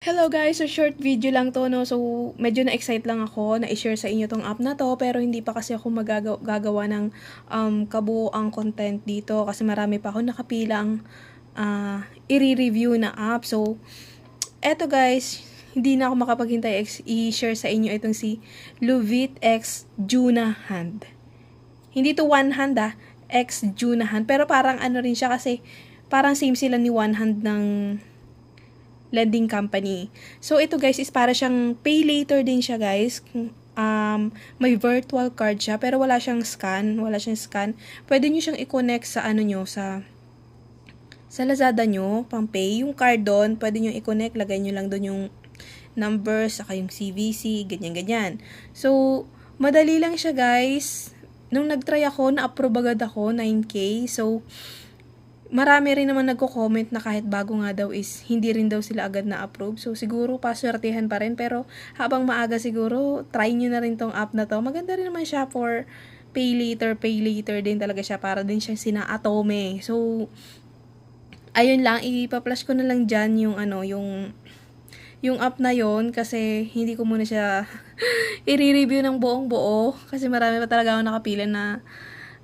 Hello guys! So short video lang 'to 'no. So medyo na-excite lang ako na i-share sa inyo 'tong app na 'to, pero hindi pa kasi ako gagawa ng, kabuuang content dito kasi marami pa akong nakapilang, i-re-review na app. So eto guys, hindi na ako makapaghintay i-share sa inyo itong si Louvit X Juna Hand. Hindi 'to one hand, X Juna Hand, pero parang ano rin siya kasi parang same sila ni One Hand ng lending company. So, ito guys is para siyang pay later din siya guys. May virtual card siya pero wala siyang scan. Pwede nyo siyang i-connect sa ano nyo, sa Lazada nyo, pang pay. Yung card doon, pwede nyo i-connect. Lagay nyo lang doon yung number, saka yung CVC, ganyan-ganyan. So, madali lang siya guys. Nung nag-try ako, na-approve agad ako, 9K. So, marami rin naman nagko-comment na kahit bago nga daw is hindi rin daw sila agad na-approve. So, siguro paswertihan pa rin. Pero, habang maaga siguro, try nyo na rin tong app na to. Maganda rin naman siya for pay later din talaga siya. Para din siya sina-Atome. So, ayun lang, ipa-flash ko na lang dyan yung app na yon kasi hindi ko muna siya i-review ng buong buo. Kasi marami pa talaga ako nakapila na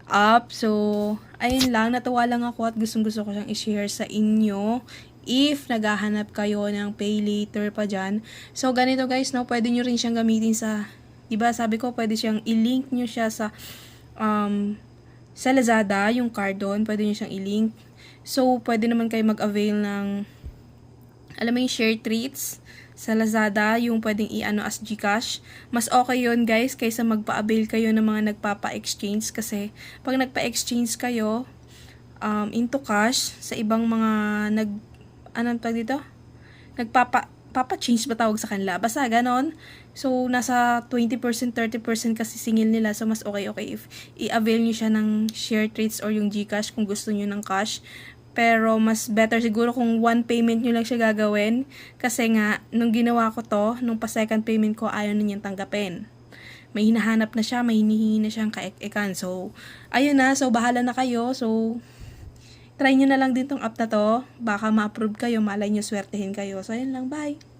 app. So, ayun lang, natuwa lang ako at gustong-gusto ko siyang i-share sa inyo if naghahanap kayo ng pay later pa dyan. So, ganito guys, no, pwede nyo rin siyang gamitin sa, diba sabi ko, pwede siyang i-link nyo siya sa Lazada, yung card doon, pwede nyo siyang i-link. So, pwede naman kayo mag-avail ng, alam mo yung share treats sa Lazada, yung pwedeng i-ano as GCash. Mas okay yon guys, kaysa magpa-avail kayo ng mga nagpapa-exchange kasi pag nagpa-exchange kayo into cash sa ibang mga anong tawag dito? Papa-change ba tawag sa kanila? Basta ganon. So, nasa 20%, 30% kasi singil nila. So, mas okay if i-avail nyo siya ng share treats or yung GCash kung gusto nyo ng cash. Pero, mas better siguro kung one payment nyo lang siya gagawin. Kasi nga, nung ginawa ko to, nung pa-second payment ko, ayaw na niyang tanggapin. May hinahanap na siya, may hinihingi na siyang kaek-ekan. So, ayun na. So, bahala na kayo. So, try nyo na lang din tong app na to. Baka ma-approve kayo, malay nyo, swertehin kayo. So, ayun lang. Bye!